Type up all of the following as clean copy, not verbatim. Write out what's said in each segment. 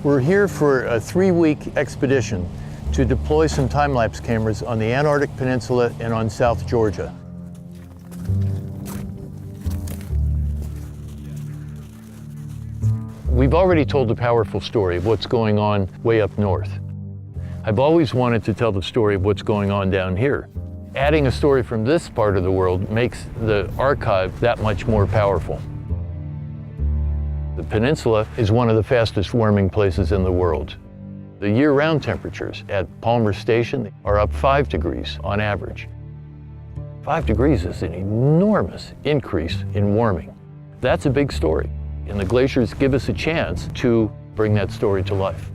We're here for a 3-week expedition to deploy some time-lapse cameras on the Antarctic Peninsula and on South Georgia. We've already told a powerful story of what's going on way up north. I've always wanted to tell the story of what's going on down here. Adding a story from this part of the world makes the archive that much more powerful. The peninsula is one of the fastest warming places in the world. The year-round temperatures at Palmer Station are up 5 degrees on average. 5 degrees is an enormous increase in warming. That's a big story, and the glaciers give us a chance to bring that story to life.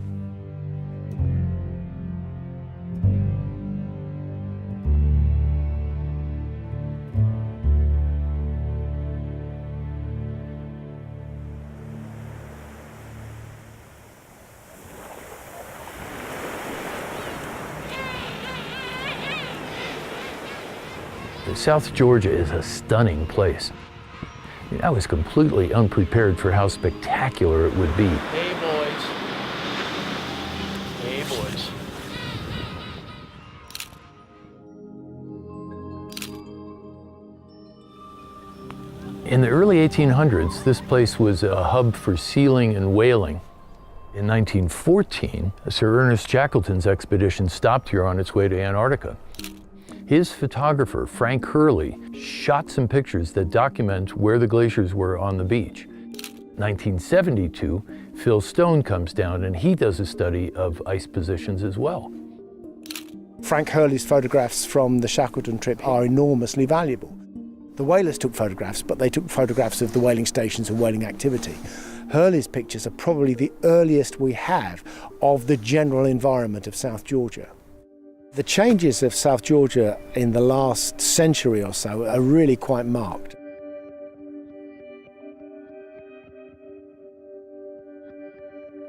South Georgia is a stunning place. I was completely unprepared for how spectacular it would be. Hey, boys. Hey, boys. In the early 1800s, this place was a hub for sealing and whaling. In 1914, Sir Ernest Shackleton's expedition stopped here on its way to Antarctica. His photographer, Frank Hurley, shot some pictures that document where the glaciers were on the beach. 1972, Phil Stone comes down and he does a study of ice positions as well. Frank Hurley's photographs from the Shackleton trip are enormously valuable. The whalers took photographs, but they took photographs of the whaling stations and whaling activity. Hurley's pictures are probably the earliest we have of the general environment of South Georgia. The changes of South Georgia in the last century or so are really quite marked.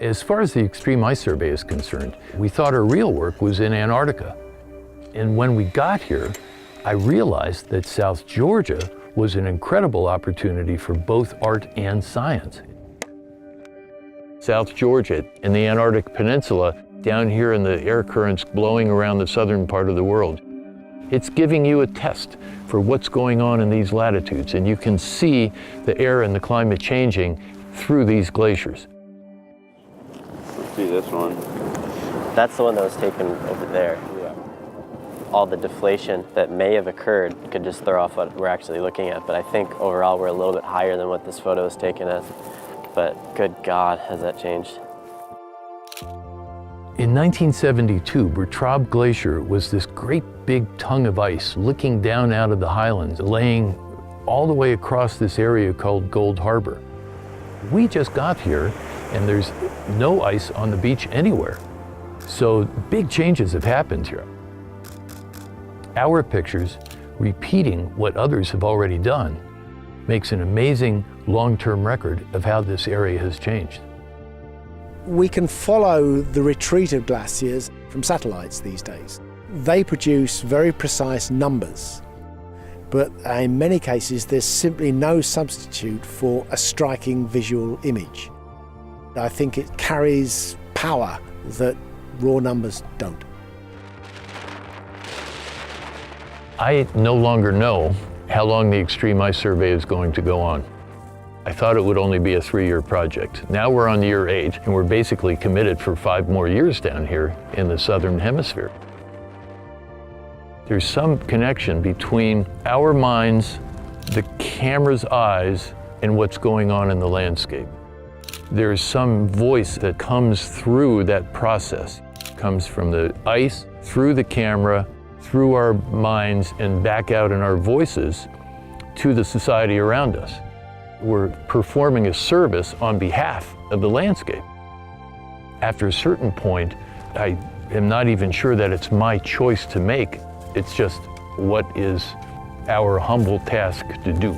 As far as the Extreme Ice Survey is concerned, we thought our real work was in Antarctica. And when we got here, I realized that South Georgia was an incredible opportunity for both art and science. South Georgia and the Antarctic Peninsula, down here in the air currents blowing around the southern part of the world. It's giving you a test for what's going on in these latitudes, and you can see the air and the climate changing through these glaciers. Let's see this one. That's the one that was taken over there. Yeah. All the deflation that may have occurred could just throw off what we're actually looking at, but I think overall we're a little bit higher than what this photo is taken as. But good God, has that changed? In 1972, Bertrab Glacier was this great big tongue of ice looking down out of the highlands, laying all the way across this area called Gold Harbor. We just got here and there's no ice on the beach anywhere. So big changes have happened here. Our pictures, repeating what others have already done, makes an amazing long-term record of how this area has changed. We can follow the retreat of glaciers from satellites these days. They produce very precise numbers, but in many cases there's simply no substitute for a striking visual image. I think it carries power that raw numbers don't. I no longer know how long the Extreme Ice Survey is going to go on. I thought it would only be a 3-year project. Now we're on year 8, and we're basically committed for 5 more years down here in the southern hemisphere. There's some connection between our minds, the camera's eyes, and what's going on in the landscape. There's some voice that comes through that process. It comes from the ice, through the camera, through our minds, and back out in our voices to the society around us. We're performing a service on behalf of the landscape. After a certain point, I am not even sure that it's my choice to make. It's just what is our humble task to do.